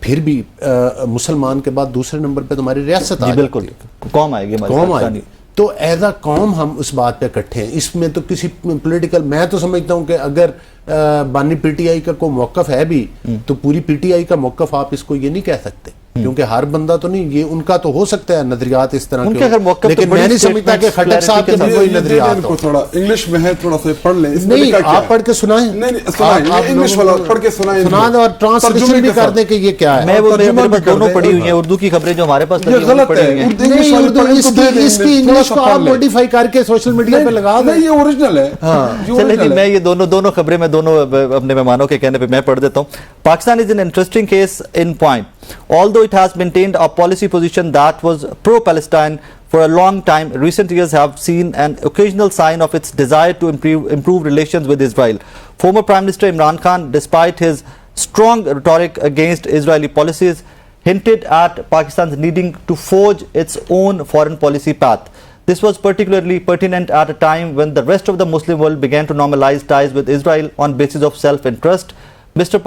پھر بھی مسلمان کے بعد دوسرے نمبر پہ تمہاری ریاست آ جی جاتی بالکل ہے، قوم آئے گی قوم آئے گی۔ تو ایز اے قوم ہم اس بات پہ اکٹھے ہیں، اس میں تو کسی پولیٹیکل، میں تو سمجھتا ہوں کہ اگر بانی پی ٹی آئی کا کوئی موقف ہے بھی تو پوری پی ٹی آئی کا موقف آپ اس کو یہ نہیں کہہ سکتے، کیونکہ ہر بندہ تو نہیں، یہ ان کا تو ہو سکتا ہے نظریات اس طرح کے، لیکن میں نہیں سمجھتا کہ خٹک صاحب کے بھی کوئی نظریات ہو۔ تھوڑا انگلش میں ہے، تھوڑا سا پڑھ لیں، اس میں نہیں لکھا کیا آپ پڑھ کے سنائیں، انگلش والا پڑھ کے سنائیں اور ٹرانسلیشن بھی کر دیں کہ یہ کیا ہے۔ میں وہ ترجمہ میرے بھی پاس کر دونوں دیں۔ پڑھی ہوئی ہیں، اردو کی خبریں جو ہمارے پاس یہ غلط ہے، پڑھی ہوئی ہیں۔ نہیں اردو اس کی انگلش کو آپ موڈیفائی کر کے سوشل میڈیا پہ لگا دیں۔ نہیں یہ اوریجنل ہے، چلیں جی، میں یہ دونوں خبریں میں دونوں اپنے مہمانوں کے کہنے پہ میں پڑھ دیتا ہوں۔ Pakistan is an interesting case in point. Although it has maintained a policy position that was pro-Palestine for a long time, recent years have seen an occasional sign of its desire to improve relations with Israel. Former Prime Minister Imran Khan, despite his strong rhetoric against Israeli policies, hinted at Pakistan's needing to forge its own foreign policy path. This was particularly pertinent at a time when the rest of the Muslim world began to normalize ties with Israel on basis of self-interest. Mr.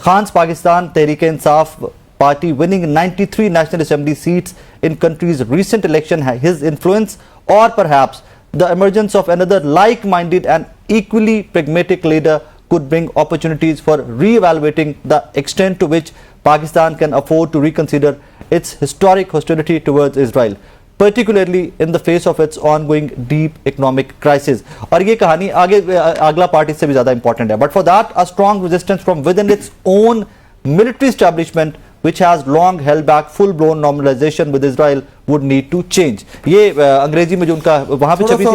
Khan's Pakistan Tehreek-e-Insaf party winning 93 National Assembly seats in country's recent election, his influence, or perhaps the emergence of another like-minded and equally pragmatic leader could bring opportunities for re-evaluating the extent to which Pakistan can afford to reconsider its historic hostility towards Israel, particularly in the face of its ongoing deep economic crisis. اور یہ کہانی آگے اگلا part اس سے بھی زیادہ important ہے. But for that, a strong resistance from within its own military establishment, which has long held back full-blown normalization with Israel, would need to change. یہ انگریزی میں جو ان کا وہاں پہ چھپی تھی،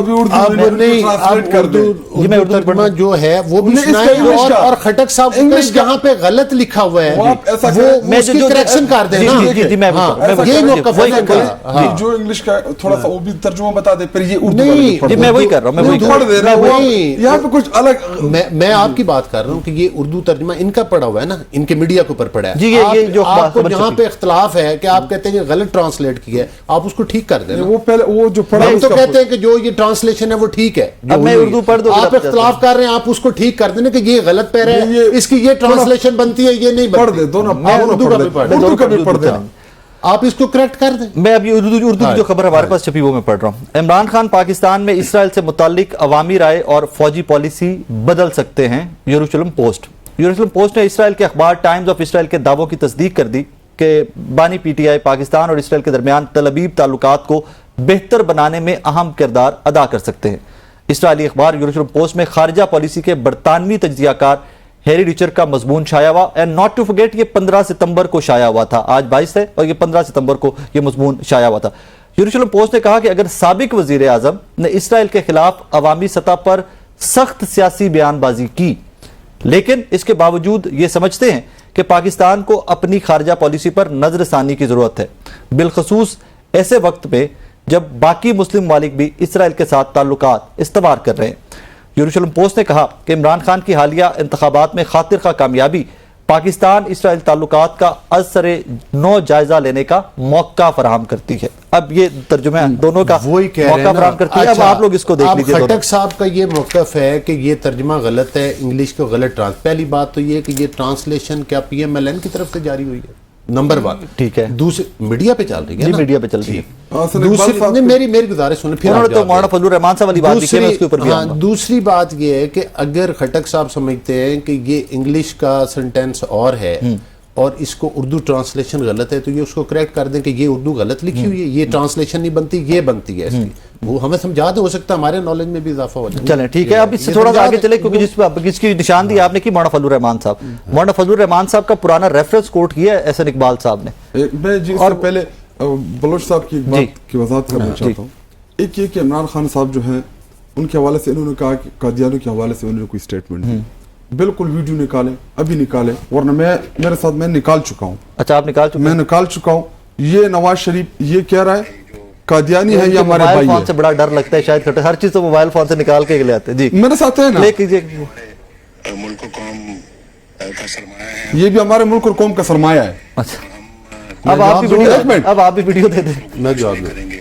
میں اردو ترجمہ جو ہے وہ بھی سنائیں، اور خٹک صاحب جہاں پہ غلط لکھا ہوا ہے وہ اس کی کریکشن کر دیں نا۔ یہ موقف ہے جو انگلش کا تھوڑا سا وہ بھی ترجمہ بتا دے، پھر یہ اردو نہیں، میں وہی کر رہا ہوں، میں پڑھ دے رہا ہوں یہاں پہ کچھ الگ۔ میں آپ کی بات کر رہا ہوں کہ یہ اردو ترجمہ ان کا پڑھا ہوا ہے نا، ان کے میڈیا کے اوپر پڑھا ہے۔ جی یہ جو آپ کو جہاں پہ اختلاف ہے کہ آپ کہتے ہیں کہ غلط ٹرانسلیٹ کیا ہے، آپ اس کو ٹھیک کر دیں۔ وہ پہلے وہ جو پڑھا ہم تو کہتے ہیں کہ جو یہ ٹرانسلیشن ہے وہ ٹھیک ہے، اب میں اردو پڑھ دوں، آپ اختلاف کر رہے ہیں، آپ اس کو ٹھیک کر دیں کہ یہ غلط پہ رہا ہے، اس کی یہ ٹرانسلیشن بنتی ہے، یہ نہیں پڑھ بنتی۔ دے دونوں، اردو کا بھی پڑھ دیں، آپ اس کو کریکٹ کر دیں۔ میں ابھی اردو کی جو خبر ہمارے پاس چھپی وہ میں پڑھ رہا ہوں۔ عمران خان پاکستان میں اسرائیل سے متعلق عوامی رائے اور فوجی پالیسی بدل سکتے ہیں، یروشلم پوسٹ نے اسرائیل کے اخبار ٹائمز آف اسرائیل کے دعووں کی تصدیق کر دی کہ بانی پی ٹی آئی پاکستان اور اسرائیل کے درمیان تل ابیب تعلقات کو بہتر بنانے میں اہم کردار ادا کر سکتے ہیں۔ اسرائیلی اخبار یروشلم پوسٹ میں خارجہ پالیسی کے برطانوی تجزیہ کار ہیری ریچر کا مضمون شائع ہوا، اینڈ ناٹ ٹو فرگیٹ یہ 15 ستمبر کو شائع ہوا تھا، آج 22 ہے اور یہ 15 ستمبر کو یہ مضمون شائع ہوا تھا۔ یروشلم پوسٹ نے کہا کہ اگر سابق وزیر اعظم نے اسرائیل کے خلاف عوامی سطح پر سخت سیاسی بیان بازی کی، لیکن اس کے باوجود یہ سمجھتے ہیں کہ پاکستان کو اپنی خارجہ پالیسی پر نظر ثانی کی ضرورت ہے، بالخصوص ایسے وقت میں جب باقی مسلم ممالک بھی اسرائیل کے ساتھ تعلقات استوار کر رہے ہیں۔ یروشلم پوسٹ نے کہا کہ عمران خان کی حالیہ انتخابات میں خاطر خواہ کامیابی پاکستان اسرائیل تعلقات کا از سر نو جائزہ لینے کا موقع فراہم کرتی ہے۔ اب یہ ترجمہ دونوں کا موقع فراہم کرتی ہے، اب آپ لوگ اس کو دیکھ لیجئے۔ خٹک صاحب کا یہ موقف ہے کہ یہ ترجمہ غلط ہے، انگلش کو غلط پہلی بات تو یہ کہ یہ ٹرانسلیشن کیا پی ایم ایل این کی طرف سے جاری ہوئی ہے، نمبر 1، ٹھیک ہے، دوسری میڈیا پہ چل رہی ہے، میڈیا پہ چل رہی ہے۔ دوسری میری گزارش سنیں، پھر تو مولانا فضل الرحمان صاحب والی بات لکھی ہے، اس کے اوپر بھی آؤں گا۔ دوسری بات یہ ہے کہ اگر خٹک صاحب سمجھتے ہیں کہ یہ انگلش کا سنٹینس اور ہے اور اس کو اردو ٹرانسلیشن غلط ہے تو یہ اس کو کریکٹ کر دیں کہ یہ اردو غلط لکھی ہوئی ہے، یہ ٹرانسلیشن نہیں بنتی، یہ بنتی ہے اس کی، وہ ہمیں سمجھا دیں، ہو سکتا ہے ہمارے نالج میں بھی اضافہ ہو جائے۔ چلیں ٹھیک ہے، اب اس سے تھوڑا سا آگے چلے، کیونکہ جس کی نشاندہی آپ نے کی مولانا فضل الرحمان صاحب، مولانا فضل الرحمان صاحب کا پرانا ریفرنس کوٹ کیا ہے احسن اقبال صاحب نے۔ میں جی اس سے پہلے بلوچ صاحب کی ایک بات کی وضاحت کرنا چاہتا ہوں۔ ایک یہ کہ عمران خان صاحب جو ہیں ان کے حوالے سے انہوں نے کہا کہ قادیانیوں کے حوالے سے انہوں نے کوئی سٹیٹمنٹ دی، بالکل ویڈیو نکالیں، ابھی نکالیں، ورنہ میرے ساتھ میں نکال چکا ہوں۔ اچھا آپ نکال چکے؟ میں نکال چکا ہوں۔ یہ نواز شریف یہ کہہ رہا ہے قادیانی ہے یا ہمارے بھائی ہے۔ موبائل فون سے بڑا ڈر لگتا ہے شاید، ہر چیز تو موبائل فون سے نکال کے لے آتے ہیں۔ جی میرے ساتھ ہے نا، لے کیجئے۔ ملک و قوم کا سرمایہ ہے، یہ بھی ہمارے ملک اور قوم کا سرمایہ ہے۔ اچھا اب آپ بھی ویڈیو دے دیں۔ میں جواب دوں کریں گے۔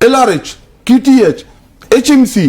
LRH, KTH, HMC,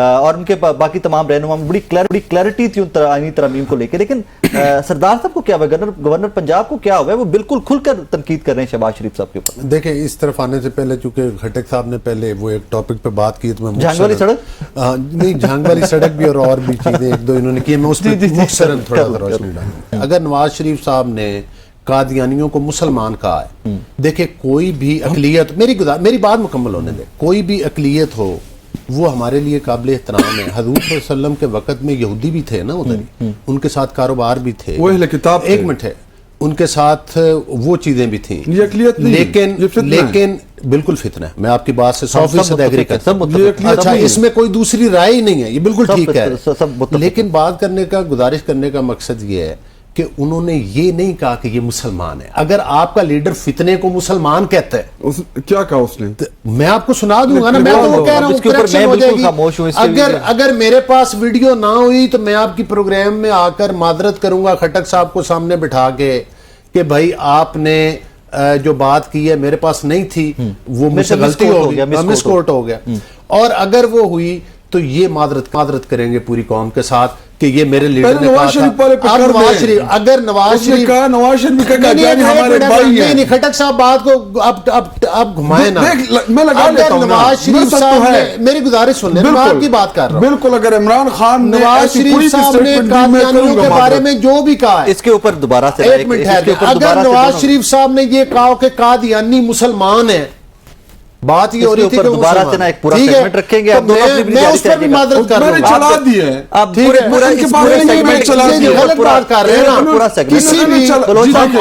اور ان کے باقی تمام رہنما میں بڑی کلیئرٹی تھی ان آئینی ترامیم کو لے کے. لیکن سردار صاحب کو کیا ہوا, گورنر پنجاب کو کیا ہوا ہے, وہ بالکل کھل کر تنقید کر رہے ہیں شہباز شریف صاحب کے اوپر. دیکھیں اس طرف آنے سے پہلے چونکہ خٹک صاحب نے پہلے وہ ایک ٹاپک پہ بات کی تو میں جھانگ والی سڑک نہیں جھانگ والی سڑک بھی اور بھی چیزیں ایک دو انہوں نے کی, میں اس پہ مختصراً تھوڑا سا روشنی ڈالوں. اگر نواز شریف صاحب نے قادیانیوں کو مسلمان کہا ہے, دیکھیں کوئی بھی اقلیت, میری بات مکمل ہونے دیں, کوئی بھی اقلیت ہو وہ ہمارے لیے قابل احترام ہے. حضور صلی اللہ علیہ وسلم کے وقت میں یہودی بھی تھے نا ادھر, ان کے ساتھ کاروبار بھی تھے, وہ اہل کتاب ایک منٹ ہے, ان کے ساتھ وہ چیزیں بھی تھیں, یہ اقلیت نہیں, لیکن بالکل فتنہ ہے. میں آپ کی بات سے 100% ایگری کرتا ہوں. اچھا اس میں کوئی دوسری رائے ہی نہیں ہے, یہ بالکل ٹھیک ہے. لیکن بات کرنے کا, گزارش کرنے کا مقصد یہ ہے کہ انہوں نے یہ نہیں کہا کہ یہ مسلمان ہے. اگر آپ کا لیڈر فتنے کو مسلمان کہتا ہے, کیا کہا اس نے, میں آپ کو سنا دوں گا نا, میں تو وہ کہہ رہا ہوں کریکشن ہو جائے گی. اگر میرے پاس ویڈیو نہ ہوئی تو میں آپ کی پروگرام میں آ کر معذرت کروں گا خٹک صاحب کو سامنے بٹھا کے کہ بھائی آپ نے جو بات کی ہے میرے پاس نہیں تھی, وہ مجھ سے غلطی ہو گیا, مس کوٹ ہو گیا. اور اگر وہ ہوئی تو یہ معذرت کریں گے پوری قوم کے ساتھ کہ یہ میرے لیڈر نے کہا تھا. اگر نواز شریف نہیں, خٹک صاحب بات کو اب گھمائے نا, اگر نواز شریف صاحب نے, میری گزارش سن لیں, میں آپ کی بات کر رہا ہوں. بالکل, اگر عمران خان نواز شریف صاحب نے قادیانیوں کے بارے میں جو بھی کہا ہے, اس کے اوپر دوبارہ سے ایک منٹ ہے, اگر نواز شریف صاحب نے یہ کہا کہ قادیانی مسلمان ہیں, بات یہ ہو رہی تھی کہ دوبارہ سے نا ایک پورا سیگمنٹ رکھیں گے, میں اس پر بھی معذرت کر رہا ہوں. چلا دی ہے آپ غلط بات کر رہے ہیں نا, کسی بھی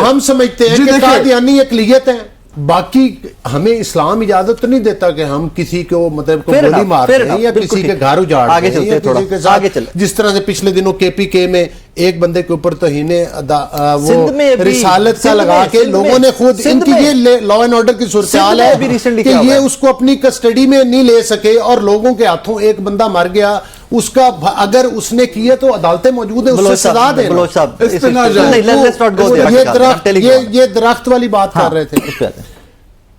ہم سمجھتے ہیں کہ قادیانی اقلیت ہیں, باقی ہمیں اسلام اجازت تو نہیں دیتا کہ ہم کسی کو مطلب کو گولی مارتے ہیں یا کسی کے گھر اجاڑتے ہیں یا کسی کے ساتھ, جس طرح سے پچھلے دنوں کے پی کے میں ایک بندے کے اوپر توہین وہ رسالت کا لگا کے لوگوں نے خود, ان کی یہ لا اینڈ آرڈر کی صورتحال ہے کہ یہ اس کو اپنی کسٹڈی میں نہیں لے سکے اور لوگوں کے ہاتھوں ایک بندہ مر گیا. اس کا اگر اس نے کیا تو عدالتیں موجود ہیں, اس سے سزا دیں. یہ درخت والی بات کر رہے تھے.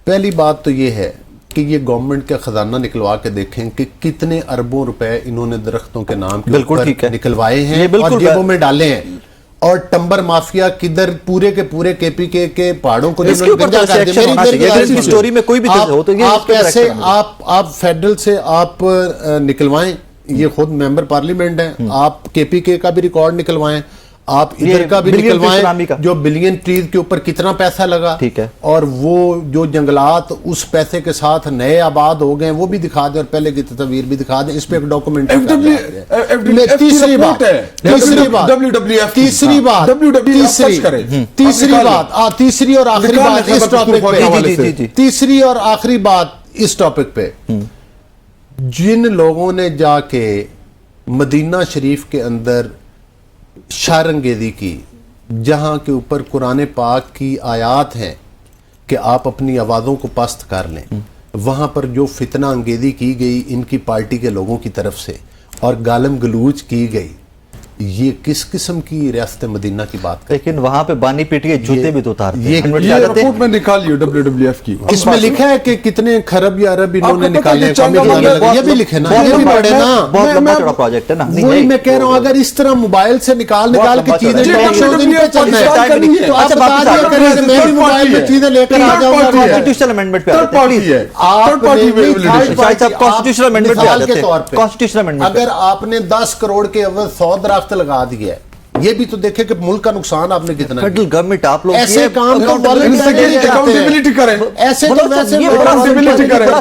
پہلی بات تو یہ ہے کہ یہ گورنمنٹ کا خزانہ نکلوا کے دیکھیں کہ کتنے اربوں روپے انہوں نے درختوں کے نام کے اوپر نکلوائے ہیں اور جیبوں میں ڈالے ہیں. اور ٹمبر مافیا کدھر پورے کے پورے کے پی کے پہاڑوں کو آپ فیڈرل سے آپ نکلوائیں, یہ خود ممبر پارلیمنٹ ہیں, آپ کے پی کے کا بھی ریکارڈ نکلوائیں, آپ ادھر کا بھی نکلوائیں جو بلین ٹریز کے اوپر کتنا پیسہ لگا, اور وہ جو جنگلات اس پیسے کے ساتھ نئے آباد ہو گئے وہ بھی دکھا دیں, اور پہلے کی تصویر بھی دکھا دیں. اس پہ ایک ڈاکومنٹ. تیسری اور آخری بات اس ٹاپک پہ, جن لوگوں نے جا کے مدینہ شریف کے اندر شارنگیزی کی, جہاں کے اوپر قرآن پاک کی آیات ہیں کہ آپ اپنی آوازوں کو پست کر لیں, وہاں پر جو فتنہ انگیزی کی گئی ان کی پارٹی کے لوگوں کی طرف سے اور گالم گلوچ کی گئی, یہ کس قسم کی ریاست مدینہ کی بات کریں. لیکن وہاں پہ بانی پیٹی جوتے بھی تو اتارتے ہیں. یہ رپورٹ میں نکال لیو WWF کی, اس میں لکھا ہے کہ کتنے خرب یا عرب انہوں نے نکالے ہیں. یہ بھی لکھے نا, یہ بھی پڑھے نا, بہت لمبا چوڑا پروجیکٹ ہے نا. وہی میں کہہ رہا ہوں, اگر اس طرح موبائل سے نکال کے چیزیں ان پہ چلنا ہے تو آپ بتا دیا کریں کہ میں بھی موبائل میں چیزیں لے کر آ جاؤں گا. کانسٹیٹیوشنل امینڈمنٹ پہ اگر آپ نے 10 کروڑ کے عوض 100 درخت لگا دیا ہے, یہ بھی تو دیکھیں کہ ملک کا نقصان آپ نے کتنا فیڈرل گورنمنٹ آپ لوگ ایسے کام کو اکاؤنٹیبلٹی کریں. ایسے تو ویسے بڑا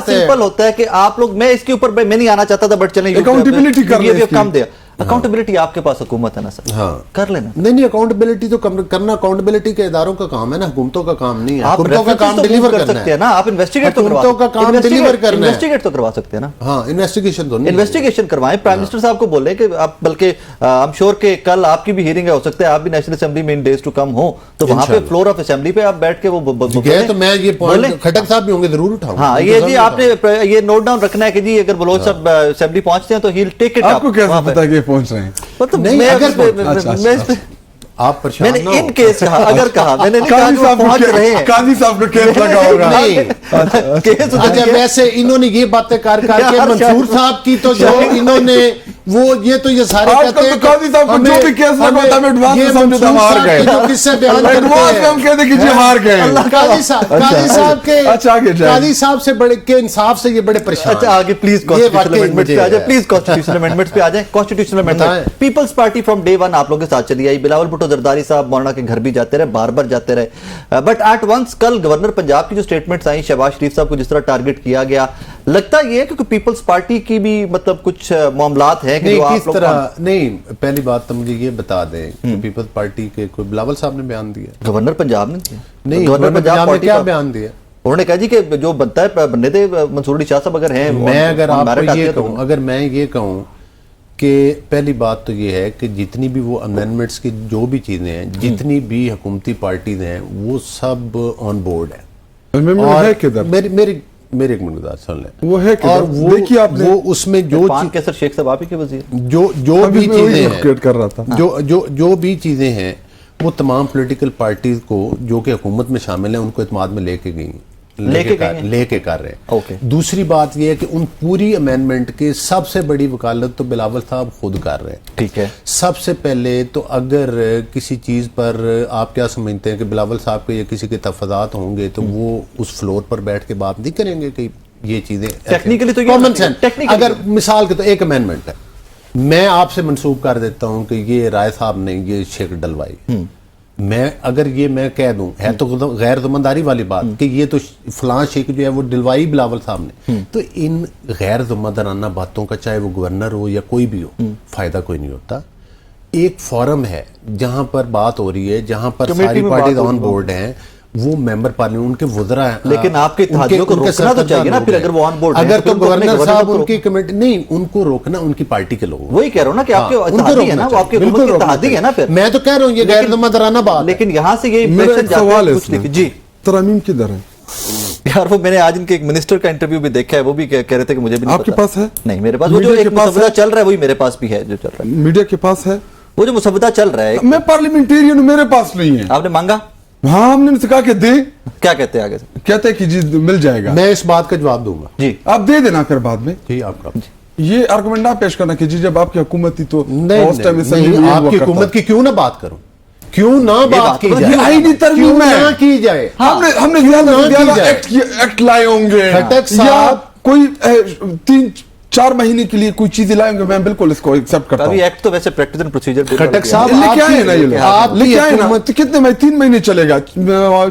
سمپل ہوتا ہے کہ آپ لوگ, میں اس کے اوپر میں نہیں آنا چاہتا تھا بٹ چلیں اکاؤنٹیبلٹی کر لیں. کم دیا اکاؤنٹیبلٹی آپ کے پاس حکومت ہے نا سر, کر لینا. نہیں اکاؤنٹیبلٹی تو کرنا اکاؤنٹیبلٹی کے اداروں کا کام ہے نا, حکومتوں کا کام نہیں ہے. حکومتوں کا کام ڈیلیور کرنا ہے نا, آپ انویسٹیگیٹ تو حکومتوں کا کام ڈیلیور کرنا ہے, انویسٹیگیٹ تو کروا سکتے ہیں نا. ہاں انویسٹیگیشن تو انویسٹیگیشن کروائیں. پرائم منسٹر صاحب کو بولیں کہ آپ, بلکہ I'm sure کہ کل آپ کی بھی ہیئرنگ ہو سکتا ہے, آپ بھی نیشنل اسمبلی میں ان ڈیز ٹو کم ہو, تو وہاں پہ فلور آف اسمبلی پہ آپ بیٹھ کے وہ گئے تو میں یہ پوائنٹ خٹک صاحب بھی ہوں گے ضرور اٹھاؤں. ہاں یہ جی آپ نے یہ نوٹ ڈاؤن رکھنا ہے کہ جی اگر بلوچ صاحب اسمبلی پہنچتے ہیں تو ہیل ٹیک اٹ. آپ کو کیسے پتا کہ یہ پہنچ رہے ہیں؟ آپ پریشان میں نے نہ ہو. ان کیس کہا, اگر کہا میں نے نہیں کہا کہ وہ پہنچ رہے ہیں. قاضی صاحب کو کیس لگا ہوگا. نہیں کیس اچھا ویسے انہوں نے یہ باتیں کر کے منصور صاحب کی تو جو انہوں نے وہ یہ تو یہ سارے آج کہتے کل ہیں تو قاضی صاحب کو جو بھی کیس لگا ہوتا ہے ہمیں ایڈوانس میں سمجھو تو ہار گئے. جو کس سے بیان ایڈوانس میں ہم کہتے ہیں کہ جی ہار گئے. قاضی صاحب کے اچھا آگے جائیں. قاضی صاحب سے بڑے کے انصاف سے یہ بڑے پریشان. اچھا آگے پلیز کانسٹیٹیوشنل امینڈمنٹس پہ آ جائیں, پلیز کانسٹیٹیوشنل امینڈمنٹس پہ آ جائیں. Constitutional amendment Peoples Party from day one آپ لوگوں کے ساتھ چلی آئی. بلاول بھٹو زرداری صاحب مولانا کے گھر بھی جاتے رہے, بار بار جاتے رہے, بٹ ایٹ ونس کل گورنر پنجاب کی جو سٹیٹمنٹس آئیں, شہباز شریف صاحب کو جس طرح ٹارگٹ کیا گیا, لگتا یہ ہے کہ پیپلز پارٹی کی بھی مطلب کچھ معاملات ہیں کہ جو آپ لوگ نہیں. پہلی بات تو مجھے یہ بتا دیں کہ پیپلز پارٹی کے کوئی بلاول صاحب نے بیان دیا؟ گورنر پنجاب نے دیا. نہیں, گورنر پنجاب نے کیا بیان دیا؟ انہوں نے کہا جی کہ جو بنتا ہے بننے دے, منصور علی شاہ صاحب اگر ہیں, میں اگر آپ کو یہ کہوں, اگر میں یہ کہوں کہ پہلی بات تو یہ ہے کہ جتنی بھی وہ امینڈمنٹس کی جو بھی چیزیں ہیں, جتنی بھی حکومتی پارٹیز ہیں, وہ سب آن بورڈ ہیں. اور میرے ایک منٹ سن لیں, وہ ہے اور دیکھیے آپ وہ اس میں جو کیسر شیخ صاحب آپ ہی کے وزیر, جو بھی چیزیں ہیں, کر رہا تھا, جو بھی چیزیں ہیں, وہ تمام پولیٹیکل پارٹیز کو جو کہ حکومت میں شامل ہیں ان کو اعتماد میں لے کے گئی, لے کے کر رہے ہیں. دوسری بات یہ ہے کہ ان پوری امینڈمنٹ کی سب سے بڑی وکالت تو بلاول صاحب خود کر رہے ہیں. ٹھیک ہے, سب سے پہلے تو اگر کسی چیز پر آپ کیا سمجھتے ہیں کہ بلاول صاحب کے یا کسی کے تفاضات ہوں گے تو وہ اس فلور پر بیٹھ کے بات نہیں کریں گے کہ یہ چیزیں ٹیکنیکلی تو کامن سینس. اگر مثال کے تو ایک امینڈمنٹ ہے, میں آپ سے منسوب کر دیتا ہوں کہ یہ رائے صاحب نے یہ شیک ڈلوائی, میں اگر یہ میں کہہ دوں, ہے تو غیر ذمہ والی بات کہ یہ تو فلاں شیک جو ہے وہ ڈلوائی بلاول صاحب نے, تو ان غیر ذمہ دارانہ باتوں کا چاہے وہ گورنر ہو یا کوئی بھی ہو, فائدہ کوئی نہیں ہوتا. ایک فورم ہے جہاں پر بات ہو رہی ہے, جہاں پر ساری پارٹیز آن بورڈ ہیں, وہ ممبر پارلیمنٹ ان کے وزراء ہیں. لیکن آپ کے اتحادیوں کو روکنا تو چاہیے نا, پھر اگر وہ آن بورڈ ہیں اگر تو گورنر صاحب ان کی کمیٹی نہیں, ان کو روکنا ان کی پارٹی کے لوگوں. وہی کہہ رہا ہوں نا کہ آپ کے اتحادی ہیں نا, وہ آپ کے حکومت کے اتحادی ہیں نا. پھر میں تو کہہ رہا ہوں یہ غیر ذمہ دارانہ بات. لیکن یہاں سے یہ میرا امپریشن ایک سوال ہے اس میں, جی ترامیم کدھر ہے یار؟ وہ میں نے آج ان کے ایک منسٹر کا انٹرویو بھی دیکھا ہے, وہ بھی کہہ رہے تھے کہ مجھے بھی نہیں آپ کے پتا. پاس ہے؟ نہیں میرے پاس, وہ جو ایک مسودہ چل رہا ہے وہی میرے پاس بھی ہے, جو چل رہا ہے میڈیا کے پاس ہے, وہ جو مسودہ چل رہا ہے. میں پارلیمنٹیرین ہوں, میرے پاس نہیں ہے. آپ نے مانگا؟ ہاں ہم نے کہا کہ دیں, کیا کہتے ہیں آگے سے؟ کہتے ہیں کہ جی مل جائے گا. میں اس بات کا جواب دوں گا. جی آپ دے دینا پھر بعد میں. جی آپ کا یہ آرگومنٹ نہ پیش کرنا کہ جی جب آپ کی حکومت تھی تو نہیں, آپ کی حکومت کی کیوں نہ بات کروں, کیوں نہ بات کی جائے, آئینی ترمیم میں نہ کی جائے. ہم نے زیادہ ایکٹ لائے ہوں گے, یا کوئی 3-4 مہینے کے لیے کوئی چیزیں لائیں گے, میں بالکل اس کو ایکسپٹ کرتا ہوں. ابھی ایکٹ تو ویسے پریکٹس اینڈ پروسیجر کھٹک صاحب لے کے آئے نا, یہ لے کے آئے نا, کتنے مہینے, 3 مہینے چلے گا,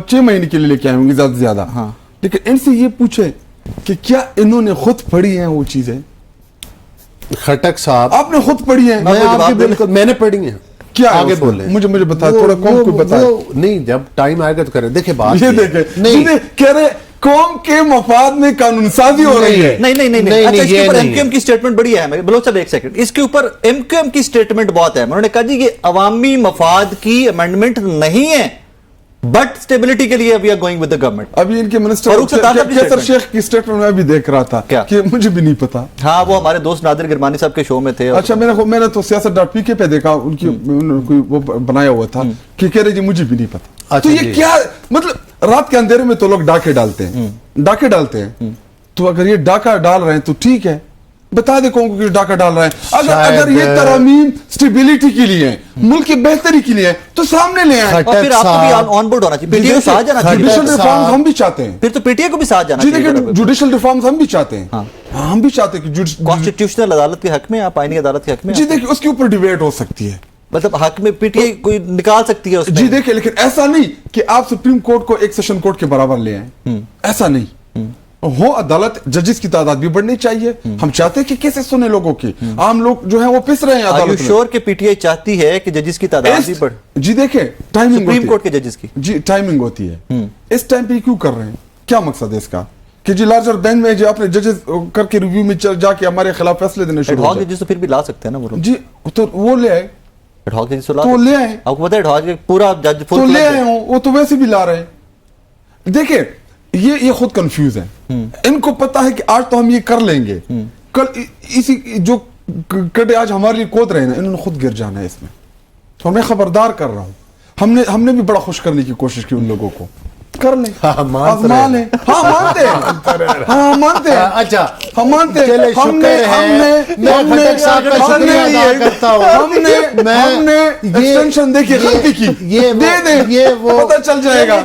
6 مہینے کے لیے لے کے آئے ہوں گے زیادہ سے زیادہ. لیکن ان سے یہ پوچھے کہ کیا انہوں نے خود پڑھی ہیں وہ چیزیں؟ کھٹک صاحب آپ نے خود پڑھی ہیں؟ میں نے پڑھی ہیں. کیا آگے بولیں, مجھے بتا, تھوڑا قوم کو بتا. نہیں جب ٹائم آئے گا تو کریں. دیکھیں بات یہ دیکھیں نہیں کہہ رہے قوم کے مفاد میں قانون سازی ہو رہی ہے. نہیں اچھا, اس کے اوپر ایم کیو ایم کی سٹیٹمنٹ بڑی ہے. بلوچ صاحب ایک سیکنڈ, اس کے اوپر ایم کیو ایم کی سٹیٹمنٹ بہت ہے. انہوں نے کہا جی یہ عوامی مفاد کی امینڈمنٹ نہیں ہے, بٹ اسٹیبلٹی کے لیے we are going with the government. ابھی ان کے منسٹر کیسر شیخ کی سٹیٹمنٹ میں بھی دیکھ رہا تھا کہ مجھے بھی نہیں پتا. ہاں وہ ہمارے دوست نادر گرمانی صاحب کے شو میں تھے. اچھا میں نے تو سیاست.pk پہ دیکھا, ان کی وہ بنایا ہوا تھا کہ کہہ رہے جی مجھے بھی نہیں پتا. تو یہ کیا مطلب, رات کے اندھیرے میں تو لوگ ڈاکے ڈالتے ہیں, تو اگر یہ ڈاکہ ڈال رہے ہیں تو ٹھیک ہے, بتا دے کون کو ڈاکہ ڈال رہے ہیں. اگر یہ ترامیم سٹیبلٹی کے لیے ملک کی بہتری کے لیے تو سامنے لے آئیں. اور پھر آپ کو بھی آن بورڈ ہونا چاہیے, پی ٹی اے کو ساتھ جانا چاہیے. جوڈیشل ریفارمز ہم بھی چاہتے ہیں, پھر تو پی ٹی اے کو بھی ساتھ جانا جی چاہیے. دیکھیں جوڈیشل ریفارمز ہم بھی چاہتے ہیں, ہم بھی چاہتے ہیں کہ کانسٹیٹیوشنل عدالت کے حق میں, آپ آئینی عدالت کے حق میں. جی دیکھیں اس کے اوپر ڈیبیٹ ہو سکتی ہے, مطلب حق میں پی ٹی اے کوئی نکال سکتی ہے اس میں. جی دیکھیں, لیکن ایسا نہیں کہ آپ سپریم کورٹ کو ایک سیشن کورٹ کے برابر لے آئیں, ایسا نہیں ہو. عدالت ججز کی تعداد بھی بڑھنی چاہیے. ہم چاہتے ہیں کہ کیسے سنے لوگوں کی, عام لوگ جو ہیں وہ پس رہے ہیں عدالت میں. شور کہ پی ٹی آئی چاہتی ہے کہ ججز کی تعداد بھی بڑھ. جی دیکھیں ٹائمنگ سپریم کورٹ کے ججز کی جی ٹائمنگ ہوتی ہے, اس ٹائم پہ کیوں کر رہے ہیں, کیا مقصد ہے اس کا کہ جی لارجر بینچ میں جو اپنے ججز کر کے ریویو میں جا کے ہمارے خلاف فیصلے دینے شروع ہو جائے. ججز تو پھر بھی لا سکتے ہیں نا وہ لوگ. جی تو وہ لے آئے, تو لے آئے. آپ کو پتا ہے پورا جج تو لے آئے ہوں, وہ تو ویسے بھی لا رہے ہیں. دیکھیں یہ خود کنفیوز ہے, ان کو پتا ہے کہ آج تو ہم یہ کر لیں گے, کل اسی جو کٹے آج ہمارے لیے کود رہے ہیں انہوں نے خود گر جانا ہے اس میں. اور میں خبردار کر رہا ہوں, ہم نے بھی بڑا خوش کرنے کی کوشش کی ان لوگوں کو, کر لیں, آزما لیں. ہاں مانتے ہیں, ہاں مانتے ہیں, اچھا ہم مانتے ہیں. ہم نے ایکسٹینشن دیکھی خلقی کی, دے دیں, پتہ چل جائے گا.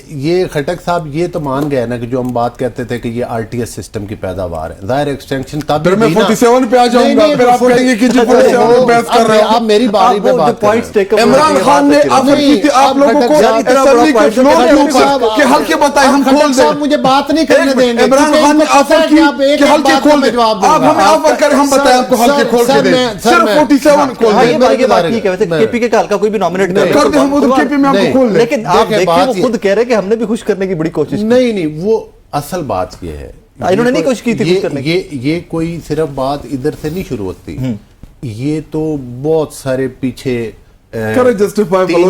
یہ خٹک صاحب یہ تو مان گئے نا کہ جو ہم بات کہتے تھے کہ یہ آر ٹی ایس سسٹم کی پیداوار ہے, ظاہر ایکسٹینشن تب پھر میں 47 پہ آ جاؤں گا, پھر آپ کہیں گے کہ جی 47 پہ بحث کر رہے ہیں. آپ میری باری پہ بات کر رہے ہیں. عمران خان نے آفر کی تھی آپ لوگوں کو اسمبلی کے فلور کے اوپر کہ حلقے بتائیں ہم کھول دیں. مجھے بات نہیں کرنے دیں گے. عمران خان نے آفر کی کہ حلقے کھول دیں. آپ ہمیں آفر کریں, ہم بتائیں آپ کو حلقے کھول کے دیں. صرف 47 کھول دیں. یہ بات ٹھیک ہے, ویسے کے پی کے کا حلقہ کوئی بھی نامنیٹ کر دیں, ہم ادھر کے پی میں آپ کو کھول دیں. لیکن آپ دیکھیں وہ خود کہہ رہے کہ ہم نے بھی خوش کرنے کی بڑی کوشش کی. نہیں وہ اصل بات یہ ہے, انہوں نے نہیں کوشش کی تھی خوش کرنے کی. یہ کوئی صرف بات ادھر سے نہیں شروع ہوتی, یہ تو بہت سارے پیچھے 3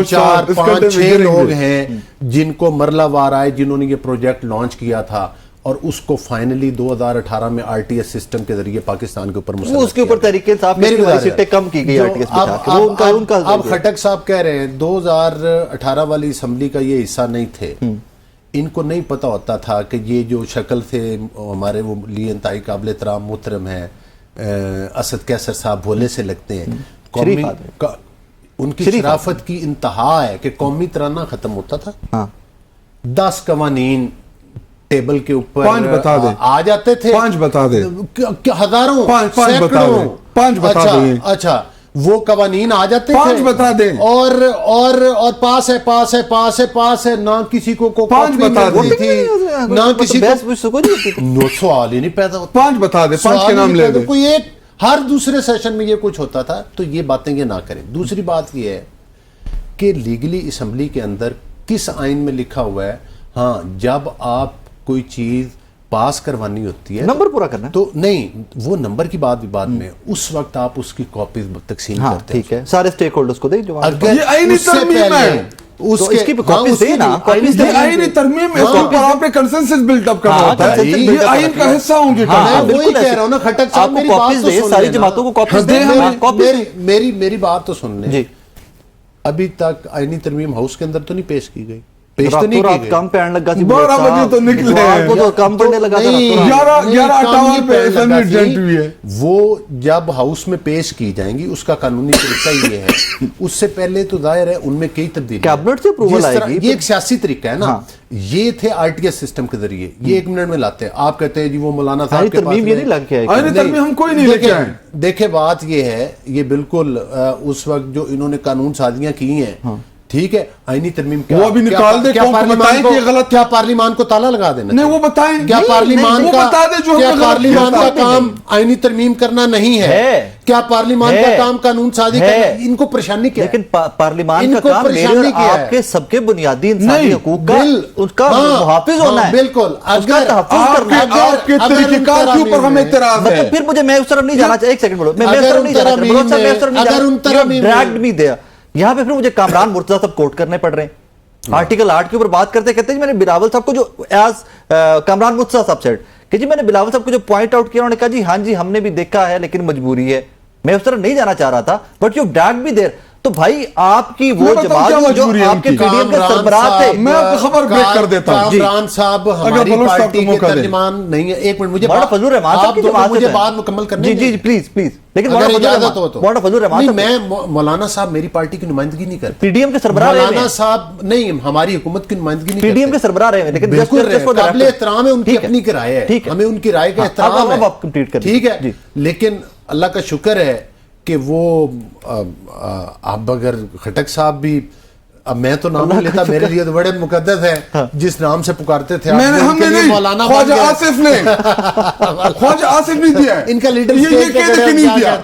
4 5 6 لوگ ہیں جن کو مرلہ وار آئے, جنہوں نے یہ پروجیکٹ لانچ کیا تھا اور اس کو فائنلی 2018 میں آر ٹی ایس سسٹم کے ذریعے پاکستان کے اوپر مسلط کیا. اس کے اوپر تحریک انصاف کی سیٹیں کم کی گئی آر ٹی ایس پہ. اب خٹک صاحب کہہ رہے ہیں 2018 والی اسمبلی کا یہ حصہ نہیں تھے, ان کو نہیں پتا ہوتا تھا کہ یہ جو شکل سے ہمارے وہ لی انتہائی قابل احترام محترم ہیں اسد کیسر صاحب بھولے سے لگتے ہیں, ان کی شرافت کی انتہا ہے کہ قومی ترانہ ختم ہوتا تھا, 10 قوانین ٹیبل کے اوپر 5 بتا دیں آ جاتے تھے, 5 بتا دیں, ہزاروں 5 بتا دیں, 5 بتا دیں. اچھا وہ قوانین آ جاتے تھے, 5 بتا دیں, اور پاس ہے, نہ کسی کو 5 بتا دیں تھی, نہ کسی کو سوال ہی نہیں پیدا ہوتا. 5 بتا دیں, 5 کے نام لے دیں. کوئی ایک ہر دوسرے سیشن میں یہ کچھ ہوتا تھا, تو یہ باتیں یہ نہ کریں. دوسری بات یہ ہے کہ لیگلی اسمبلی کے اندر کس آئین میں لکھا ہوا ہے, ہاں جب آپ کوئی چیز پاس کروانی ہوتی ہے نمبر پورا کرنا تو نہیں, وہ نمبر کی بات بھی بعد میں, اس وقت آپ اس کی کاپیز تقسیم کرتے ہیں. ٹھیک ہے, سارے سٹیک ہولڈرز کو دیں جو اگر یہ آئینی اس سے ترمیم ہے, اس کی کاپیز دیں نا, یہ آئینی ترمیم ہے, اس کے اوپر آپ نے کنسنسس بلڈ اپ کرنا ہوتا ہے, یہ آئین کا حصہ ہوں گے. میں وہی کہہ رہا ہوں نا خٹک صاحب, میری بات تو سن ساری جماعتوں کو کاپیز دیں. میری بات تو سن لیں. ابھی تک آئینی ترمیم ہاؤس کے اندر تو نہیں پیش کی گئی, پیش تو نہیں کی گئی. کم پہ آنے لگا سی, 12 بجے تو نکلے ہیں, کم پڑنے لگا تھا, 11:58 پہ اسمبلی جنٹ ہوئی ہے. وہ جب ہاؤس میں پیش کی جائیں گی, اس کا قانونی طریقہ یہ ہے, اس سے پہلے تو ظاہر ہے ان میں کئی تبدیلی, کیبنٹ سے اپروول آئے گی. یہ ایک سیاسی طریقہ ہے نا, یہ تھے آر ٹی ایس سسٹم کے ذریعے, یہ 1 منٹ میں لاتے ہیں. آپ کہتے ہیں جی وہ مولانا صاحب کے پاس یہ نہیں لگ کے آئینی ترمیم ہم کوئی نہیں لے کے آئے. دیکھیں بات یہ ہے, یہ بالکل اس وقت جو انہوں نے قانون سازیاں کی ہیں, ٹھیک ہے, آئینی ترمیم وہ ابھی نکال دے, قوم کو بتائیں کہ یہ غلط, کیا پارلیمان کو تالا لگا دینا, نہیں وہ بتائیں, کیا پارلیمان کا کا کام آئینی ترمیم کرنا نہیں ہے, کیا پارلیمان کا کام قانون سازی کرنا, ان کو پریشانی کیا ہے؟ لیکن پارلیمان کا کام میرے اور آپ کے سب کے بنیادی انسانی حقوق کا اس کا محافظ ہونا ہے. بالکل, اگر آپ کے طریقہ کار کے اوپر ہمیں اعتراض ہے, پھر مجھے میں اس طرف نہیں جانا چاہتا. ایک سیکنڈ بولو, میں اس طرف نہیں جانا چاہتا, نہیں دیا یہاں پہ. پھر مجھے کامران مرتضیٰ صاحب کوٹ کرنے پڑ رہے ہیں آرٹیکل 8 کے اوپر بات کرتے کہتے ہیں میں نے بلاول صاحب کو جو ایز کامران مرتضیٰ صاحب سیڈ کہ جی میں نے بلاول صاحب کو جو پوائنٹ آؤٹ کیا, انہوں نے کہا جی ہاں جی ہم نے بھی دیکھا ہے لیکن مجبوری ہے. میں اس طرح نہیں جانا چاہ رہا تھا, بٹ یو ڈیڈ بھی دیر. تو بھائی آپ کی وہ جماعت جو آپ کے پی ڈی ایم کے سربراہ تھے, میں آپ کو خبر بریک کر دیتا ہوں. کامران صاحب ہماری پارٹی کے ترجمان نہیں ہے. ایک منٹ, مجھے فضل الرحمان صاحب کی جماعت مجھے بات مکمل کرنے جی پلیز پلیز, لیکن اگر اجازت ہو تو. فضل الرحمان صاحب, میں مولانا صاحب میری پارٹی کی نمائندگی نہیں کرتے, پی ڈی ایم کے سربراہ رہے ہیں. مولانا صاحب نہیں, ہماری حکومت کی نمائندگی نہیں کرتے, پی ڈی ایم کے سربراہ رہے ہیں, لیکن بالکل قابل احترام ہے, ان کی اپنی رائے ہے, ہمیں ان کی رائے کا احترام ہے, ٹھیک ہے. لیکن اللہ کا شکر ہے کہ وہ اب اگر خٹک صاحب بھی, اب میں تو نام نہیں لیتا, میرے لیے تو بڑے مقدس ہے جس نام سے پکارتے تھے ہم نے نہیں, مولانا خواجہ آصف نے, خواجہ آصف نہیں دیا, ان کا لیڈر یہ کہتے کہ نہیں دیا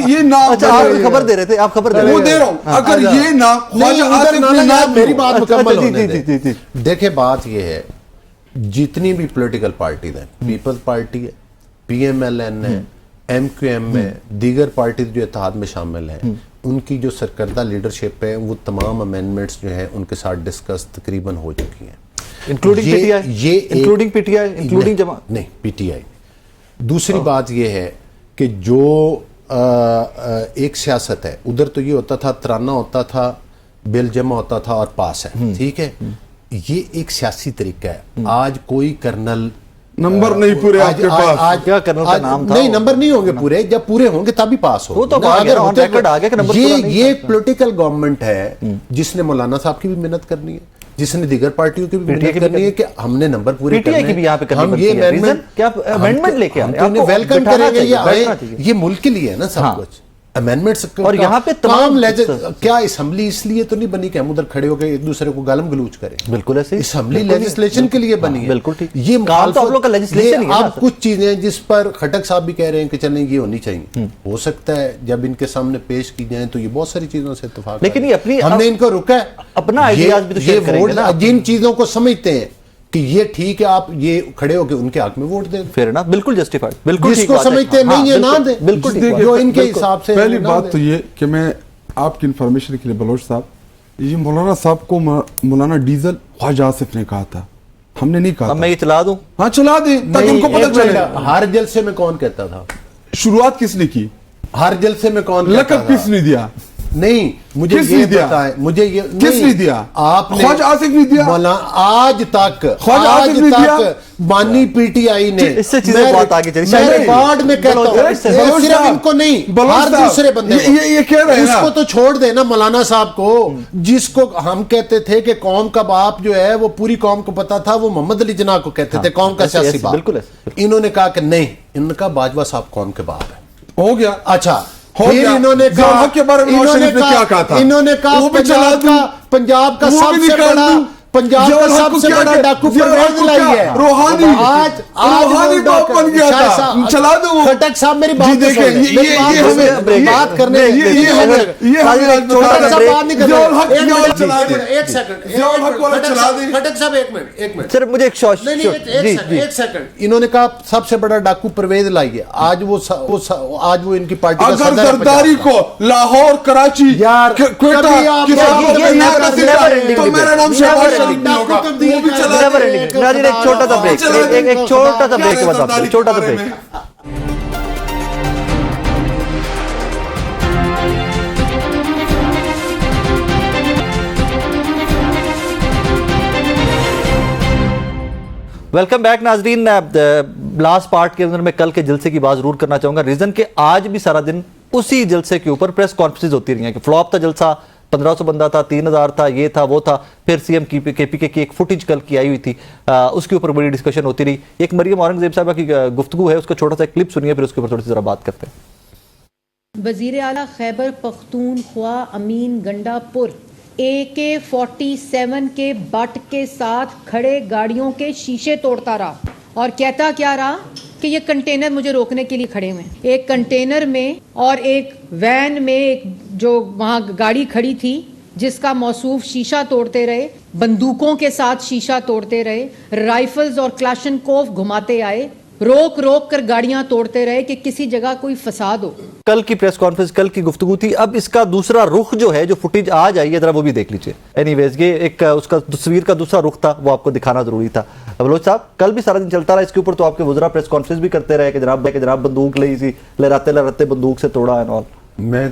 یہ نام. آپ خبر دے رہے تھے, آپ خبر دے رہے ہیں, وہ دے رہا ہوں. اگر یہ نام خواجہ آصف نے نام, میری بات مکمل ہونے دیں. دیکھیں بات یہ ہے, جتنی بھی پولیٹیکل پارٹیز ہیں, پیپلز پارٹی ہے, پی ایم ایل این ہے, ایم کیو ایم ہے, دیگر پارٹیز جو اتحاد میں شامل ہیں, ان کی جو سرکردہ لیڈرشپ ہے وہ تمام امینڈمنٹس جو ہیں ان کے ساتھ ڈسکس تقریباً ہو چکی ہیں, including P T I, including P T I, including جماعت نہیں, پی ٹی آئی. دوسری بات یہ ہے کہ جو ایک سیاست ہے. ادھر تو یہ ہوتا تھا ترانہ ہوتا تھا, بل جمع ہوتا تھا اور پاس ہے, ٹھیک ہے. یہ ایک سیاسی طریقہ ہے. آج کوئی کرنل نمبر نہیں پورے آپ کے پاس, کیا کرنل کا نام تھا, نہیں نمبر نہیں ہوں گے پورے, جب پورے ہوں گے تبھی پاس وہ تو یہ پولیٹیکل گورنمنٹ ہے جس نے مولانا صاحب کی بھی محنت کرنی ہے, جس نے دیگر پارٹیوں کی بھی محنت کرنی ہے کہ ہم نے نمبر پورے کرنے ہیں. ہم یہ امینڈمنٹ لے کے ویلکم کریں گے, یہ ملک کے لیے ہے نا سب کچھ. امینڈمنٹس اور یہاں پہ تمام کیا اسمبلی اس لیے تو نہیں بنی کہ ہم ادھر کھڑے ہو کے ایک دوسرے کو گالم گلوچ کریں. بالکل ایسے اسمبلی لیجسلیشن کے لیے بنی ہے. بالکل ٹھیک. یہ کام تو آپ لوگ کا لیجسلیشن ہی ہے. اب کچھ چیزیں جس پر خٹک صاحب بھی کہہ رہے ہیں کہ چلیں یہ ہونی چاہیے, ہو سکتا ہے جب ان کے سامنے پیش کی جائیں تو یہ بہت ساری چیزوں سے اتفاق, لیکن یہ اپنی ہم نے ان کو رکا ہے اپنا آئیڈیاز بھی تو شیئر کریں گے نا. جن چیزوں کو سمجھتے ہیں کہ یہ ٹھیک ہے, آپ یہ کھڑے ہو کے ان کے حق میں ووٹ دیں, پھر نا بالکل جسٹیفائڈ, بالکل جس کو سمجھتے ہیں نہیں یہ نہ دیں, بالکل جو ان کے حساب سے. پہلی بات تو یہ کہ میں آپ کی انفارمیشن کے لیے بلوچ صاحب, یہ مولانا صاحب کو مولانا ڈیزل خواجہ آصف نے کہا تھا, ہم نے نہیں کہا. اب میں یہ چلا دوں, ہاں چلا دیں تاکہ ان کو پتہ چلے. ہر جلسے میں کون کہتا تھا, شروعات کس نے کی, ہر جلسے میں کون کہتا تھا, لقب کس نے دیا, نہیں مجھے یہ بتائیں, مجھے یہ کس نے دیا, آپ نے خواجہ آصف نے دیا, آج تک بانی پی ٹی آئی نے, اس سے چیزیں بہت آگے چلی. میں ریکارڈ میں کہتا ہوں, صرف ان کو نہیں ہر دوسرے بندے یہ کہہ رہے ہیں, اس کو تو چھوڑ دینا مولانا صاحب کو, جس کو ہم کہتے تھے کہ قوم کا باپ جو ہے وہ پوری قوم کو پتا تھا, وہ محمد علی جناح کو کہتے تھے قوم کا سیاسی باپ. انہوں نے کہا کہ نہیں, ان کا باجوہ صاحب قوم کے باپ ہے. ہو گیا. اچھا, پھر انہوں نے کہا کے بارے میں انہوں نے کہا پنجاب کا سب سے بڑا, پنجاب کا سب سے بڑا ڈاکو پرویز لائی ہے. روحانی روحانی باپ بن گیا تھا, چلا دو. خٹک صاحب میری بات سنیں, بات کرنے صرف مجھے ایک سیکنڈ, انہوں نے کہا سب سے بڑا ڈاکو پرویز لائی ہے. آج وہ ان کی پارٹی کا صدر ہے. زرداری کو لاہور, کراچی, کوئٹہ تو میرا نام شہباز ناظرین ایک چھوٹا سا بریک, ایک چھوٹا سا بریک کے بعد واپس, چھوٹا سا بریک. ویلکم بیک ناظرین. لاسٹ پارٹ کے اندر میں کل کے جلسے کی بات ضرور کرنا چاہوں گا, ریزن کہ آج بھی سارا دن اسی جلسے کے اوپر پریس کانفرنس ہوتی رہی ہیں کہ فلاپ تھا جلسہ, 1500 بندہ تھا, 3000 تھا, یہ تھا وہ تھا. پھر سی ایم کے پی کے کی ایک فوٹیج کل کی آئی ہوئی تھی, اس کے اوپر بڑی ڈسکشن ہوتی رہی. ایک مریم اورنگزیب صاحبہ کی گفتگو ہے, اس کا چھوٹا سا کلپ سنیے, پھر اس کے اوپر تھوڑی سی ذرا بات کرتے ہیں. وزیر اعلیٰ خیبر پختونخوا امین گنڈا پور AK-47 کے بٹ کے ساتھ کھڑے گاڑیوں کے شیشے توڑتا رہا, اور کہتا کیا رہا کہ یہ کنٹینر مجھے روکنے کے لیے کھڑے ہوئے ہیں. ایک کنٹینر میں اور ایک وین میں ایک جو وہاں گاڑی کھڑی تھی جس کا موصوف شیشہ توڑتے رہے, بندوقوں کے ساتھ شیشہ توڑتے رہے, رائفلز اور کلاشنکوف گھماتے آئے, روک روک کر گاڑیاں توڑتے رہے کہ کسی جگہ کوئی فساد ہو. کل کی پریس کانفرنس, کل کی گفتگو تھی. اب اس کا دوسرا رخ جو ہے, جو فوٹیج آج آئی ہے, ذرا وہ بھی دیکھ لیجئے. اینی ویز یہ ایک اس کا تصویر کا دوسرا رخ تھا, وہ آپ کو دکھانا ضروری تھا. بلوچ صاحب کل بھی سارا دن چلتا رہا اس کے اوپر, تو آپ کے وزراء پریس کانفرنس بھی کرتے رہے کہ جناب بندوق لئی سی, لہراتے بندوق سے توڑا ہے.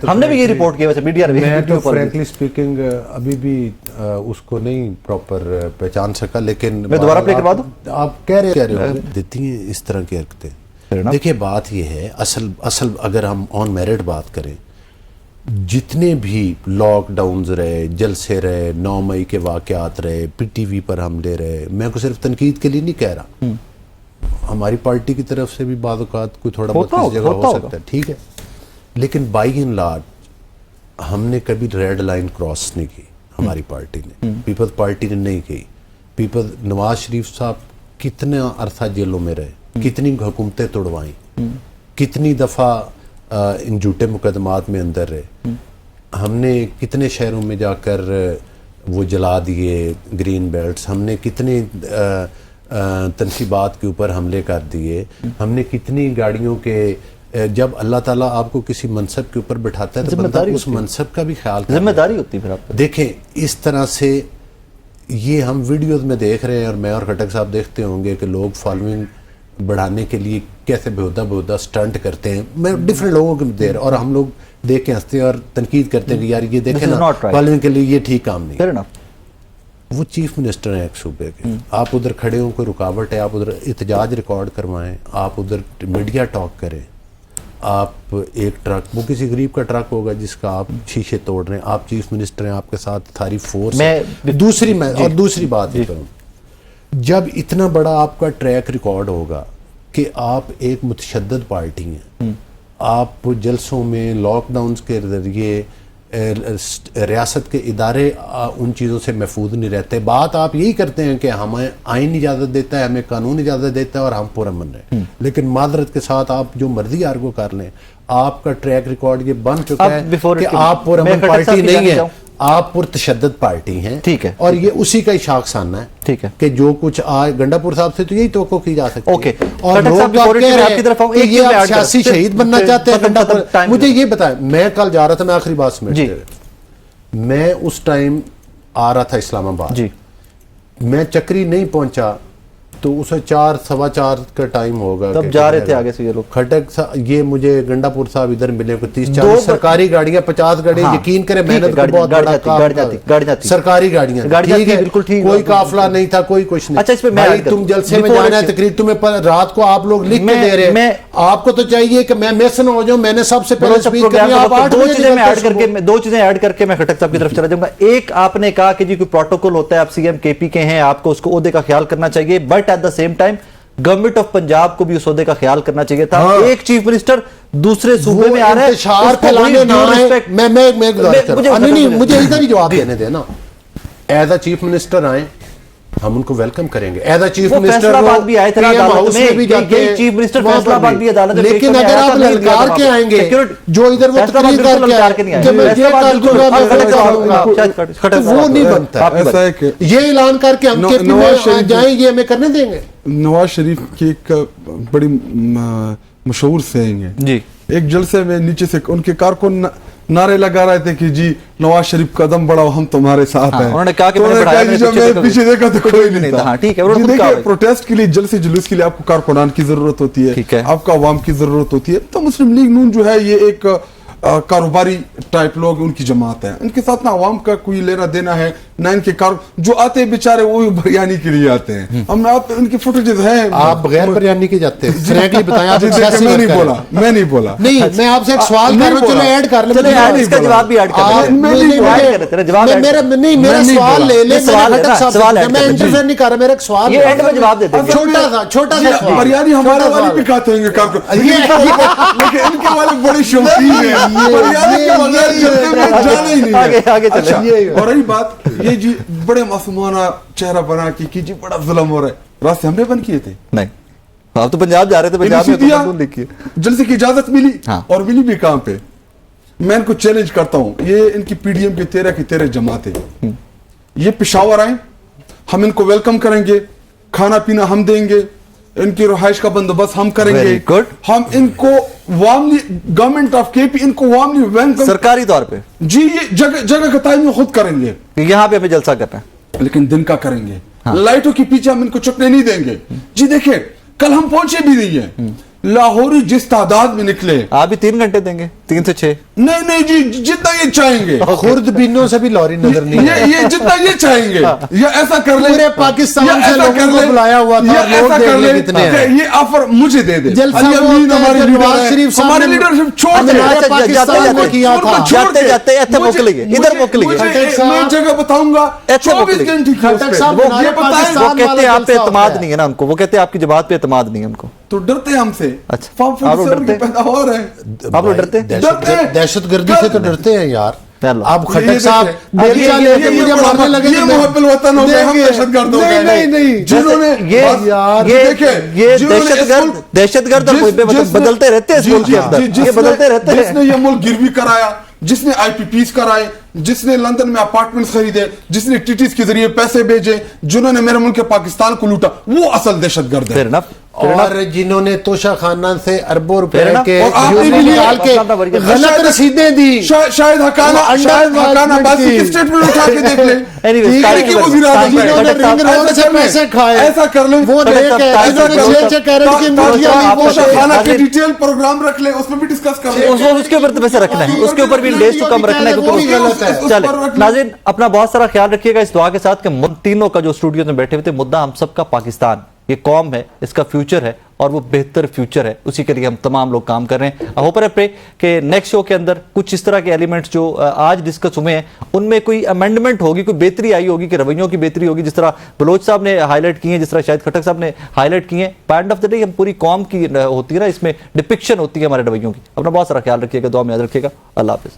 ہم نے بھی یہ رپورٹ کیا, ویسے میڈیا نے بھی. میں تو فرینکلی اسپیکنگ ابھی بھی اس کو نہیں پراپر پہچان سکا, لیکن میں دوبارہ پلے کروا دوں. آپ کہہ رہے ہو دیتی ہیں اس طرح کی حرکتیں. دیکھیں بات یہ ہے, اصل اگر ہم آن میرٹ بات کریں, جتنے بھی لاک ڈاؤنز رہے, جلسے رہے, 9 مئی کے واقعات رہے, پی ٹی وی پر حملے رہے, میں کو صرف تنقید کے لیے نہیں کہہ رہا, ہماری پارٹی کی طرف سے بھی بعض اوقات کوئی تھوڑا بہت کسی جگہ ہو سکتا ہے, ٹھیک ہے, لیکن بائی اینڈ لارج ہم نے کبھی ریڈ لائن کراس نہیں کی. ہماری پارٹی نے, پیپلز پارٹی نے نہیں کی. نواز شریف صاحب کتنا عرصہ جیلوں میں رہے, کتنی حکومتیں توڑوائیں, کتنی دفعہ ان جھوٹے مقدمات میں اندر رہے, ہم نے کتنے شہروں میں جا کر وہ جلا دیے گرین بیلٹس, ہم نے کتنے تنصیبات کے اوپر حملے کر دیے, ہم نے کتنی گاڑیوں کے, جب اللہ تعالیٰ آپ کو کسی منصب کے اوپر بٹھاتا ہے تو بندہ اس منصب کا بھی خیال کرتا ہے, ذمہ داری ہوتی ہے. پھر آپ دیکھیں اس طرح سے یہ ہم ویڈیوز میں دیکھ رہے ہیں, اور میں اور خٹک صاحب دیکھتے ہوں گے کہ لوگ فالوئنگ بڑھانے کے لیے کیسے بےہودہ سٹنٹ کرتے ہیں. میں ڈفرینٹ لوگوں کو دے رہا اور ہم لوگ دیکھ کے ہنستے ہیں اور تنقید کرتے ہیں کہ یار یہ دیکھیں نا پارلیمنٹ کے لیے یہ ٹھیک کام نہیں ہے. وہ چیف منسٹر ہیں ایک صوبے کے, آپ ادھر کھڑے ہوں کوئی رکاوٹ ہے, آپ ادھر احتجاج ریکارڈ کروائیں, آپ ادھر میڈیا ٹاک کریں, آپ ایک ٹرک, وہ کسی غریب کا ٹرک ہوگا جس کا آپ شیشے توڑ رہے ہیں, آپ چیف منسٹر ہیں, آپ کے ساتھ ساری فورس ہے. دوسری بات یہ کروں, جب اتنا بڑا آپ کا ٹریک ریکارڈ ہوگا کہ آپ ایک متشدد پارٹی ہیں, آپ جلسوں میں لاک ڈاؤنز کے ذریعے ریاست کے ادارے ان چیزوں سے محفوظ نہیں رہتے, بات آپ یہی کرتے ہیں کہ ہمیں آئین اجازت دیتا ہے, ہمیں قانون اجازت دیتا ہے اور ہم پرامن رہے ہیں, لیکن معذرت کے ساتھ آپ جو مرضی آرگو کر لیں, آپ کا ٹریک ریکارڈ یہ بن چکا ہے کہ آپ پرامن پارٹی نہیں ہیں, آپ پرتشدد پارٹی ہیں. ٹھیک ہے, اور یہ اسی کا اشاق سانہ ہے. ٹھیک ہے کہ جو کچھ آج گنڈا پور صاحب سے تو یہی توقع کی جا سکتی ہے. اور لوگ آپ کہہ رہے ہیں کہ یہ آپ سیاسی شہید بننا چاہتے ہیں گنڈا پور. مجھے یہ بتائیں, میں کل جا رہا تھا, میں آخری بات سمجھتے رہے, میں اس ٹائم آ رہا تھا اسلام آباد, میں چکری نہیں پہنچا تو اسے 4 سوا 4 کا ٹائم ہوگا, تب جا رہے تھے آگے سے یہ لوگ کھٹک. یہ مجھے گنڈا پور صاحب ادھر ملے کو 30-40 سرکاری گاڑیاں 50 گاڑیاں, یقین کریں محنت کو بہت بڑا کام, سرکاری گاڑیاں ٹھیک ہے, کوئی قافلہ نہیں تھا, کوئی کچھ نہیں. بھائی تم جلسے میں جانا ہے تقریر, تمہیں رات کو آپ لوگ لکھ کے دے رہے ہیں, آپ کو تو چاہیے کہ میں مس نہ ہو جاؤں, میں نے سب سے پہلے اسپیچ کرنی ہے. آپ 8 بجے 2 چیزیں ایڈ کر کے میں کھٹک صاحب کی طرف چلا جاؤں گا. ایک, آپ نے کہا کہ جی کوئی پروٹوکول ہوتا ہے, آپ سی ایم کے پی کے ہیں, آپ کو اس کو عہدے کا خیال کرنا چاہیے, but at the same time government of Punjab کو بھی اس عہدے کا خیال کرنا چاہیے تھا. ایک چیف منسٹر دوسرے صوبے میں آ رہا ہے, مجھے ادھر ہی جواب دینے دے نا. ایز اے چیف منسٹر آئیں, ہم ان کو ویلکم کریں گے. ایز اے چیف منسٹر بھی آئے تھے عدالت میں, چیف منسٹر فیصلہ آباد بھی عدالت میں, لیکن اگر آپ للکار کے آئیں گے جو ادھر وہ تقریر کر کے آئیں وہ نہیں بنتا. یہ اعلان کر کے ہم کے پی میں جائیں, یہ ہمیں کرنے دیں گے. نواز شریف کی ایک بڑی مشہور سینگ ہے, جی ایک جلسے میں نیچے سے ان کے کارکن نعرے لگا رہے تھے کہ جی نواز شریف قدم بڑھاؤ, ہم تمہارے ساتھ ہیں. انہوں نے کہا کہ میں پیچھے دیکھا تو کوئی نہیں تھا. ٹھیک ہے, پروٹیسٹ کے لیے جلسے جلوس کے لیے آپ کو کارکنان کی ضرورت ہوتی ہے, آپ کا عوام کی ضرورت ہوتی ہے. تو مسلم لیگ نون جو ہے یہ ایک کاروباری ٹائپ لوگ, ان کی جماعت ہے, ان کے ساتھ نہ عوام کا کوئی لینا دینا ہے نہ ان کے جو آتے ہیں بیچارے وہ بریانی کے لیے آتے ہیں. ہم ان کی فوٹیجز ہیں, آپ بغیر بریانی کے جاتے ہیں. فرینکلی بتائیں, آپ میں نہیں بولا نہیں, میں آپ سے ایک سوال کر رہا ہوں, چلو ایڈ کر لیں, اس کا جواب بھی ایڈ کر لیں. میرا سوال لے لیں, میں انٹرفیئر نہیں کر رہا, میرا ایک سوال جواب دیتے ہیں. چھوٹا سا بریانی ہمارے والے بھی کھاتے ہیں لیکن ان کے والے بڑی شوقین ہیں, بریانی کے بغیر جلسے میں جانا ہی نہیں ہے. اور رہی بات یہ جی بڑے معصومانہ چہرہ بنا کی جی بڑا ظلم ہو رہا ہے, راستے ہم نے بند کیے تھے. نہیں, آپ تو پنجاب جا رہے تھے, پنجاب میں جلسے کی اجازت ملی, اور ملی بھی کام پہ. میں ان کو چیلنج کرتا ہوں, یہ ان کی پی ڈی ایم کی 13 کی 13 جماعت ہے, یہ پشاور آئیں, ہم ان کو ویلکم کریں گے, کھانا پینا ہم دیں گے, ان کی رہائش کا بندوبست ہم کریں گے, ہم ان کو وارملی, گورنمنٹ آف کے پی ان کو وارملی ویلکم سرکاری طور پہ, جی یہ جگہ کا تعین خود کریں گے, یہاں پہ ہمیں جلسہ کرنا ہے, لیکن دن کا کریں گے. لائٹوں کے پیچھے ہم ان کو چکنے نہیں دیں گے. جی دیکھیں کل ہم پہنچے بھی نہیں ہیں, لاہوری جس تعداد میں نکلے, آپ بھی 3 گھنٹے دیں گے, 3 سے 6. نہیں جی جتنا یہ چاہیں گے, خرد بینوں سے بھی لوری نظر نہیں ہے, یہ جتنا یہ چاہیں گے, یا ایسا کر لیں, پورے پاکستان سے لوگوں کو بلایا ہوا تھا, لوگ دیکھ لیں کتنے ہیں. یہ آفر مجھے دے دے, نواز شریف ہمارے لیڈرشپ چھوڑ دے, پاکستان میں کیا تھا, جاتے جاتے ایتھے موکل گئے, ادھر موکل گئے, میں جگہ بتاؤں گا 24 گھنٹے کی, وہ کہتے ہیں آپ پہ اعتماد نہیں ہے نا ان کو, وہ کہتے ہیں آپ کی جماعت پہ اعتماد نہیں ہے ان کو, تو ڈرتے ہم سے. اچھا, آپ لوگ ڈرتے ہیں, دہشت گردی سے تو ڈرتے ہیں یار. اب خٹک صاحب مجھے مارنے لگے, یہ محب الوطن ہو گئے, ہم دہشت گرد ہو گئے. نہیں, جنہوں نے یہ دہشت گرد بدلتے رہتے ہیں, یہ بدلتے رہتے ہیں. جس نے یہ ملک گروی کرایا, جس نے آئی پی پیز کرائے, جس نے لندن میں اپارٹمنٹس خریدے, جس نے ٹی ٹیز کے ذریعے پیسے بھیجے, جنہوں نے میرے ملک پاکستان کو لوٹا, وہ اصل دہشت گرد ہے. اور جنہوں نے توشہ خاندان سے اربوں روپے کے اور آپ نے بھی نکال کے غلط رسیدیں دی. شاید حقانہ بازی کی اسٹیٹمنٹ اٹھا کے دیکھ لیں. جنہوں نے رنگ روڈ سے پیسے کھائے ایسا کر لیں, وہ دیکھ خانہ کی ڈیٹیل پروگرام رکھ لیں, اس میں بھی ڈسکس کر لیں. اس کے اوپر تو ویسے رکھنا ہے, اس کے اوپر بھی ڈیز تو کم رکھنا ہے کیونکہ چلے. ناظرین اپنا بہت سارا خیال رکھیے گا اس دعا کے ساتھ کہ تینوں کا جو اسٹوڈیو میں بیٹھے ہوئے تھے, مدعا ہم سب کا پاکستان, یہ قوم ہے, اس کا فیوچر ہے اور وہ بہتر فیوچر ہے, اسی کے لیے ہم تمام لوگ کام کر رہے ہیں. ہوپ ہے کہ نیکسٹ شو کے اندر کچھ اس طرح کے ایلیمنٹس جو آج ڈسکس ہوئے ہیں ان میں کوئی امینڈمنٹ ہوگی, کوئی بہتری آئی ہوگی, کہ رویوں کی بہتری ہوگی, جس طرح بلوچ صاحب نے ہائی لائٹ کی ہیں, جس طرح شاہد خٹک صاحب نے ہائی لائٹ کی ہیں. پوائنٹ آف دا ڈے ہم پوری قوم کی ہوتی ہے نا, اس میں ڈپکشن ہوتی ہے ہمارے رویوں کی. اپنا بہت سارا خیال رکھیے گا, دعا میں یاد رکھیے گا. اللہ حافظ.